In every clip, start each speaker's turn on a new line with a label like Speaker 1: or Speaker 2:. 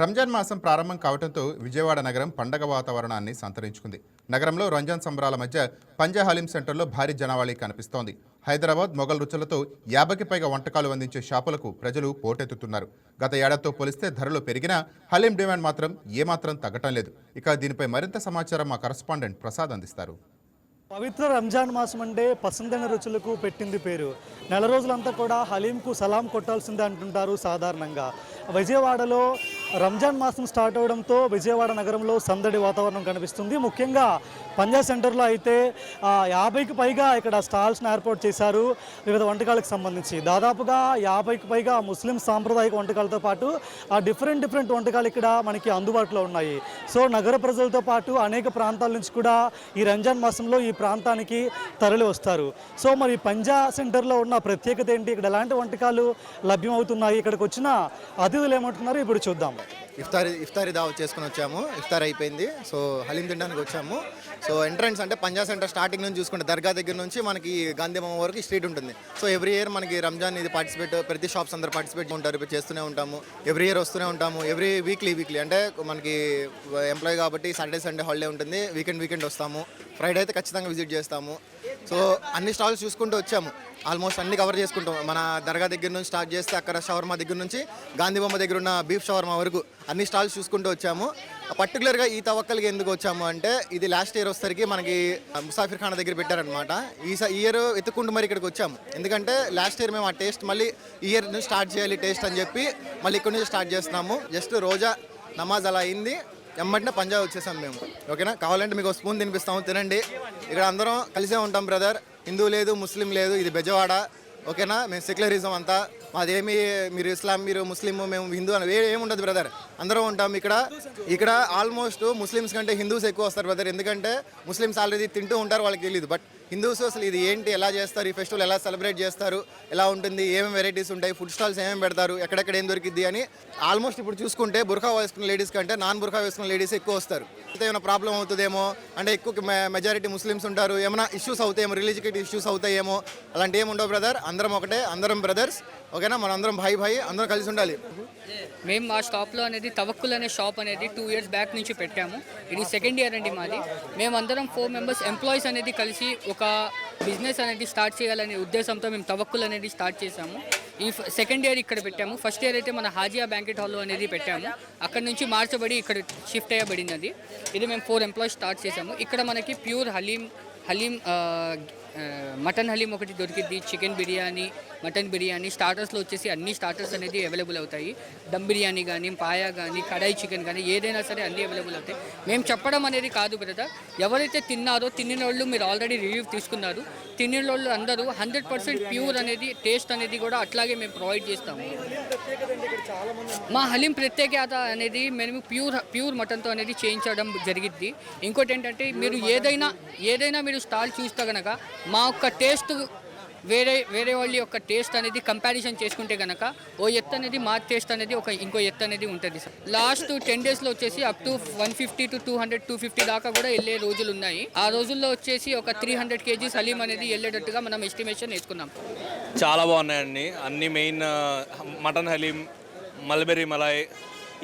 Speaker 1: రంజాన్ మాసం ప్రారంభం కావడంతో విజయవాడ నగరం పండగ వాతావరణాన్ని సంతరించుకుంది. నగరంలో రంజాన్ సంబరాల మధ్య పంజా హలీం సెంటర్లో భారీ జనావళి కనిపిస్తోంది. హైదరాబాద్ మొఘల్ రుచులతో 50కి పైగా వంటకాలు అందించే షాపులకు ప్రజలు పోటెత్తుతున్నారు. గత ఏడాదితో పోలిస్తే ధరలు పెరిగినా హలీం డిమాండ్ మాత్రం ఏమాత్రం తగ్గటం లేదు. ఇక దీనిపై మరింత సమాచారం మా కరస్పాండెంట్ ప్రసాద్ అందిస్తారు.
Speaker 2: పవిత్ర రంజాన్ మాసం అంటే పసందైన రుచులకు పెట్టింది పేరు. నెల రోజులంతా కూడా హలీంకు సలాం కొట్టాల్సిందే అంటుంటారు సాధారణంగా. విజయవాడలో రంజాన్ మాసం స్టార్ట్ అవడంతో విజయవాడ నగరంలో సందడి వాతావరణం కనిపిస్తుంది. ముఖ్యంగా పంజా సెంటర్లో అయితే 50కి పైగా ఇక్కడ స్టాల్స్ని ఏర్పాటు చేశారు. వివిధ వంటకాలకు సంబంధించి దాదాపుగా 50కి పైగా ముస్లిం సాంప్రదాయక వంటకాలతో పాటు డిఫరెంట్ వంటకాలు ఇక్కడ మనకి అందుబాటులో ఉన్నాయి. సో నగర ప్రజలతో పాటు అనేక ప్రాంతాల నుంచి కూడా ఈ రంజాన్ మాసంలో ఈ ప్రాంతానికి తరలి వస్తారు. సో మరి పంజా సెంటర్లో ఉన్న ప్రత్యేకత ఏంటి, ఇక్కడ ఎలాంటి వంటకాలు లభ్యమవుతున్నాయి, ఇక్కడికి వచ్చిన అతిథులు ఏమంటున్నారు ఇప్పుడు చూద్దాం.
Speaker 3: ఇఫ్తారీ దావత్ చేసుకుని వచ్చాము. ఇఫ్తార్ అయిపోయింది. సో హలీం తినడానికి వచ్చాము. సో ఎంట్రన్స్ అంటే పంజా సెంటర్ స్టార్టింగ్ నుంచి చూసుకుంటే దర్గా దగ్గర నుంచి మనకి గాంధీ బొమ్మ వరకు స్ట్రీట్ ఉంటుంది. సో ఎవ్రీ ఇయర్ మనకి రంజాన్ ఇది ప్రతి షాప్స్ అందరూ పార్టిసిపేట్ ఉంటారు, చేస్తూనే ఉంటాము. ఎవ్రీ ఇయర్ వస్తూనే ఉంటాము. ఎవ్రీ వీక్లీ అంటే మనకి ఎంప్లాయీ కాబట్టి సాటర్డే సండే హాలిడే ఉంటుంది. వీకెండ్ వస్తాము. ఫ్రైడే అయితే ఖచ్చితంగా విజిట్ చేస్తాము. సో అన్ని స్టాల్స్ చూసుకుంటూ వచ్చాము. ఆల్మోస్ట్ అన్ని కవర్ చేసుకుంటాం. మన దర్గా దగ్గర నుంచి స్టార్ట్ చేస్తే అక్కడ షవర్మా దగ్గర నుంచి గాంధీ బొమ్మ దగ్గర ఉన్న బీఫ్ షవర్మా వరకు అన్ని స్టాల్స్ చూసుకుంటూ వచ్చాము. పర్టికులర్గా ఈ తవక్కల్కి ఎందుకు వచ్చాము అంటే ఇది లాస్ట్ ఇయర్ వచ్చేసరికి మనకి ముసాఫిర్ ఖానా దగ్గర పెట్టారనమాట. ఈ ఇయర్ ఎత్తుకుంటూ మరి ఇక్కడికి వచ్చాము. ఎందుకంటే లాస్ట్ ఇయర్ మేము ఆ టేస్ట్ మళ్ళీ ఈ ఇయర్ నుంచి స్టార్ట్ చేయాలి టేస్ట్ అని చెప్పి మళ్ళీ ఇక్కడ నుంచి స్టార్ట్ చేస్తున్నాము. జస్ట్ రోజా నమాజ్ అలా అయింది, ఎమ్మటినే పంజాబ్ వచ్చేసాం మేము. ఓకేనా, కావాలంటే మీకు స్పూన్ తినిపిస్తాము, తినండి. ఇక్కడ అందరం కలిసే ఉంటాం బ్రదర్. హిందూ లేదు, ముస్లిం లేదు, ఇది బెజవాడ. ఓకేనా, మేము సెక్యులరిజం అంతా మాదేమి, మీరు ఇస్లాం, మీరు ముస్లిం, మేము హిందూ అని ఏముండదు బ్రదర్. అందరం ఉంటాం ఇక్కడ ఆల్మోస్ట్ ముస్లిమ్స్ కంటే హిందూస్ ఎక్కువ వస్తారు బ్రదర్. ఎందుకంటే ముస్లిమ్స్ ఆల్రెడీ తింటూ ఉంటారు, వాళ్ళకి తెలియదు. బట్ హిందూస్ అసలు ఇది ఏంటి, ఎలా చేస్తారు, ఈ ఫెస్టివల్ ఎలా సెలబ్రేట్ చేస్తారు, ఎలా ఉంటుంది, ఏమేమి వెరైటీస్ ఉంటాయి, ఫుడ్ స్టాల్స్ ఏమేమి పెడతారు, ఎక్కడెక్కడ ఏం దొరికిద్ది అని ఆల్మోస్ట్ ఇప్పుడు చూసుకుంటే బుర్ఖా వేసుకున్న లేడీస్ కంటే నాన్ బుర్ఖా వేసుకున్న లేడీస్ ఎక్కువ వస్తారు. అయితే ఏమైనా ప్రాబ్లం అవుతుందేమో అంటే ఎక్కువ మెజారిటీ ముస్లిమ్స్ ఉంటారు, ఏమైనా ఇష్యూస్ అవుతాయేమో, రిలీజియస్ ఇష్యూస్ అవుతాయేమో, అలాంటి ఏమి ఉండవు బ్రదర్. అందరం ఒకటే, అందరం బ్రదర్స్. ఓకేనా, మనం అందరం భాయ్ అందరం కలిసి ఉండాలి.
Speaker 4: మేము మా స్టాప్లో అనేది తవక్కుల్ అనే షాప్ అనేది 2 years బ్యాక్ నుంచి పెట్టాము. ఇది సెకండ్ ఇయర్ అండి మాది. మేమందరం 4 members ఎంప్లాయీస్ అనేది కలిసి ఒక బిజినెస్ అనేది స్టార్ట్ చేయాలనే ఉద్దేశంతో మేము తవక్కుల్ అనేది స్టార్ట్ చేశాము. ఈ సెకండ్ ఇయర్ ఇక్కడ పెట్టాము. ఫస్ట్ ఇయర్ అయితే మన హాజియా బ్యాంకెట్ హాల్లో అనేది పెట్టాము. అక్కడ నుంచి మార్చబడి ఇక్కడ షిఫ్ట్ అయ్యబడింది. ఇది మేము 4 employees స్టార్ట్ చేశాము. ఇక్కడ మనకి ప్యూర్ హలీం మటన్ హలీం ఒకటి దొరికిద్ది, చికెన్ బిర్యానీ, మటన్ బిర్యానీ, స్టార్టర్స్లో వచ్చేసి అన్ని స్టార్టర్స్ అనేది అవైలబుల్ అవుతాయి. దమ్ బిర్యానీ కానీ, పాయా కానీ, కడాయి చికెన్ కానీ, ఏదైనా సరే అన్నీ అవైలబుల్ అవుతాయి. మేము చెప్పడం అనేది కాదు బ్రదర్, ఎవరైతే తిన్నారో తిన్న వాళ్ళు మీరు ఆల్రెడీ రివ్యూ తీసుకున్నారు. తిన్న వాళ్ళు అందరూ 100% ప్యూర్ అనేది టేస్ట్ అనేది కూడా అట్లాగే మేము ప్రొవైడ్ చేస్తాము. మా హలీం ప్రత్యేకత అనేది మేము ప్యూర్ మటన్తో అనేది చేయించడం జరిగిద్ది. ఇంకోటి ఏంటంటే మీరు ఏదైనా మీరు స్టాల్ చూస్తే కనుక మా యొక్క టేస్ట్ వేరే వాళ్ళ యొక్క టేస్ట్ అనేది కంపారిజన్ చేసుకుంటే కనుక ఓ ఎత్తు అనేది మా టేస్ట్ అనేది ఇంకో ఎత్తు అనేది ఉంటుంది సార్. లాస్ట్ 10 daysలో వచ్చేసి అప్ టు 150 to 200, 250 దాకా కూడా వెళ్ళే రోజులు ఉన్నాయి. ఆ రోజుల్లో వచ్చేసి ఒక 300 kgs హలీం అనేది వెళ్ళేటట్టుగా మనం ఎస్టిమేషన్ వేసుకున్నాం.
Speaker 5: చాలా బాగున్నాయండి అన్ని. Main mutton haleem, mulberry Malay,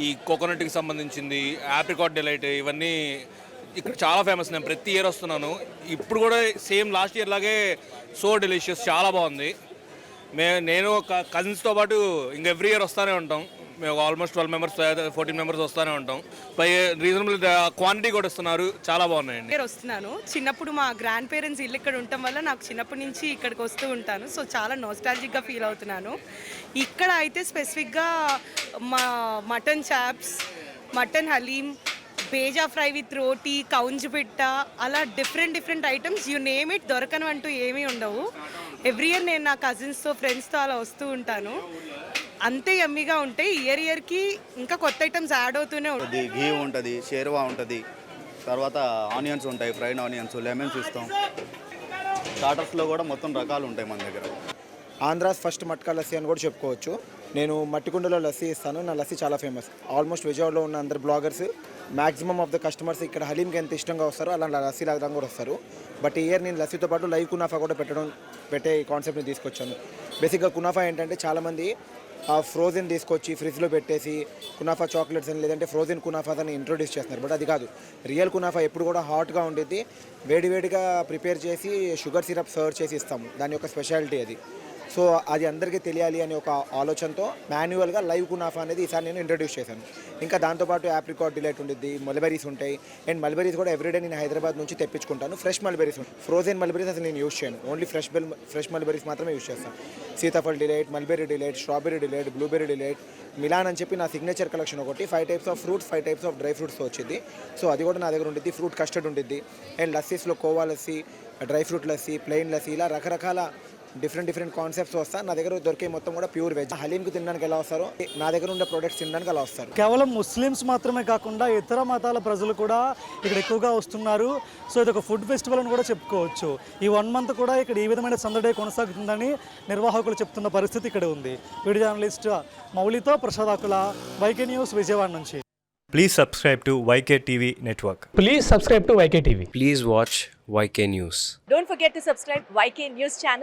Speaker 5: ఈ కోకోనట్కి సంబంధించింది, ఆప్రికాట్ డిలైట్, ఇవన్నీ ఇక్కడ చాలా ఫేమస్. నేను ప్రతి ఇయర్ వస్తున్నాను. ఇప్పుడు కూడా సేమ్ లాస్ట్ ఇయర్ లాగే సో డెలిషియస్, చాలా బాగుంది. నేను కజిన్స్తో పాటు ఇంక ఎవ్రీ ఇయర్ వస్తూనే ఉంటాం. మేము ఆల్మోస్ట్ 12 members 14 members వస్తూనే ఉంటాం. పై రీజనబుల్ క్వాంటిటీ కూడా ఇస్తున్నారు, చాలా బాగున్నాయండి.
Speaker 6: వస్తున్నాను. చిన్నప్పుడు మా గ్రాండ్ పేరెంట్స్ ఇల్లు ఇక్కడ ఉండటం వల్ల నాకు చిన్నప్పటి నుంచి ఇక్కడికి వస్తూ ఉంటాను. సో చాలా నోస్టాలజిక్గా ఫీల్ అవుతున్నాను. ఇక్కడ అయితే స్పెసిఫిక్గా మా mutton chops, mutton haleem, bheja fry with roti, కౌంజ్ పిట్ట, అలా different items, you name it, దొరకను అంటూ ఏమీ ఉండవు. ఎవ్రీ ఇయర్ నేను నా కజిన్స్తో, ఫ్రెండ్స్తో అలా వస్తూ ఉంటాను. అంతే యమ్మీగా ఉంటాయి. ఇయర్కి ఇంకా కొత్త ఐటమ్స్ యాడ్ అవుతూనే ఉంటుంది.
Speaker 7: ఘీ ఉంటుంది, షేర్వా ఉంటుంది, తర్వాత ఆనియన్స్ ఉంటాయి, ఫ్రైడ్ ఆనియన్స్, లెమన్స్ ఇస్తాం. స్టార్టర్స్లో కూడా మొత్తం రకాలు ఉంటాయి మన దగ్గర.
Speaker 8: ఆంధ్రాస్ ఫస్ట్ మట్కా లస్సీ అని కూడా చెప్పుకోవచ్చు. నేను మట్టికుండలో లస్సీ ఇస్తాను. నా లస్సీ చాలా ఫేమస్. ఆల్మోస్ట్ విజయవాడలో ఉన్న అందరు bloggers, maximum of the customers ఇక్కడ హలీంకి ఎంత ఇష్టంగా వస్తారో అలా లస్సీ లాగా కూడా వస్తారు. బట్ ఈ ఇయర్ నేను లస్సీతో పాటు లైవ్ కునాఫా కూడా పెట్టే కాన్సెప్ట్ని తీసుకొచ్చాను. బేసిక్గా కునాఫా ఏంటంటే చాలామంది ఫ్రోజన్ తీసుకొచ్చి ఫ్రిడ్జ్లో పెట్టేసి కునాఫా చాక్లెట్స్ అని లేదంటే ఫ్రోజన్ కునాఫాస్ అని ఇంట్రొడ్యూస్ చేస్తున్నారు. బట్ అది కాదు, రియల్ కునాఫా ఎప్పుడు కూడా హాట్గా ఉండేది, వేడివేడిగా ప్రిపేర్ చేసి షుగర్ సిరప్ సర్వ్ చేసి ఇస్తాము. దాని యొక్క స్పెషాలిటీ అది. సో అది అందరికీ తెలియాలి అనే ఒక ఆలోచనతో మాన్యువల్గా లైవ్ కునాఫా అనేది ఈసారి నేను ఇంట్రడ్యూస్ చేశాను. ఇంకా దాంతోపాటు ఆప్రికాట్ డిలైట్ ఉంటుంది, మల్బెరీస్ ఉంటాయి. అండ్ మల్బెరీస్ కూడా ఎవ్రీడే నేను హైదరాబాద్ నుంచి తెప్పించుకుంటాను. ఫ్రెష్ మల్బెరీస్ ఉంటాయి, ఫ్రోజన్ మల్బెరీస్ అసలు నేను యూస్ చేయను, ఓన్లీ ఫ్రెష్ మల్బెరీస్ మాత్రమే యూస్ చేస్తాను. Sitaphal delight, mulberry delight, strawberry delight, blueberry delight, Milan అని చెప్పి నా సిగ్నేచర్ కలెక్షన్ ఒకటి 5 types of fruits, 5 types of dry fruits వచ్చింది. సో అది కూడా నా దగ్గర ఉంటుంది. ఫ్రూట్ కస్టర్డ్ ఉంటుంది. అండ్ లస్సీస్లో khoa lassi, dry fruit lassi, plain lassi, ఇలా రకరకాల డిఫరెంట్ కాన్సెప్ట్స్ వస్తాయి. నా దగ్గర దొరికే మొత్తం కూడా ప్యూర్ వెజ్. హలీంకి తినడానికి ఎలా వస్తారో నా దగ్గర ఉండే ప్రొడక్ట్స్ తినడానికి అలా వస్తారు.
Speaker 2: కేవలం ముస్లిమ్స్ మాత్రమే కాకుండా ఇతర మతాల ప్రజలు కూడా ఇక్కడ ఎక్కువగా వస్తున్నారు. సో ఇది ఒక ఫుడ్ ఫెస్టివల్ అని కూడా చెప్పుకోవచ్చు. ఈ 1 మంత్ కూడా ఇక్కడ ఈ విధమైన సందడే కొనసాగుతుందని నిర్వాహకులు చెప్తున్న పరిస్థితి ఇక్కడ ఉంది. వీడియో జర్నలిస్ట్ మౌలితో ప్రసాద్ ఆకుల, వైకే న్యూస్, విజయవాడ నుంచి.
Speaker 9: Please subscribe to YK TV Network.
Speaker 10: Please subscribe to YK TV.
Speaker 11: Please watch YK News.
Speaker 12: Don't forget to subscribe YK News channel.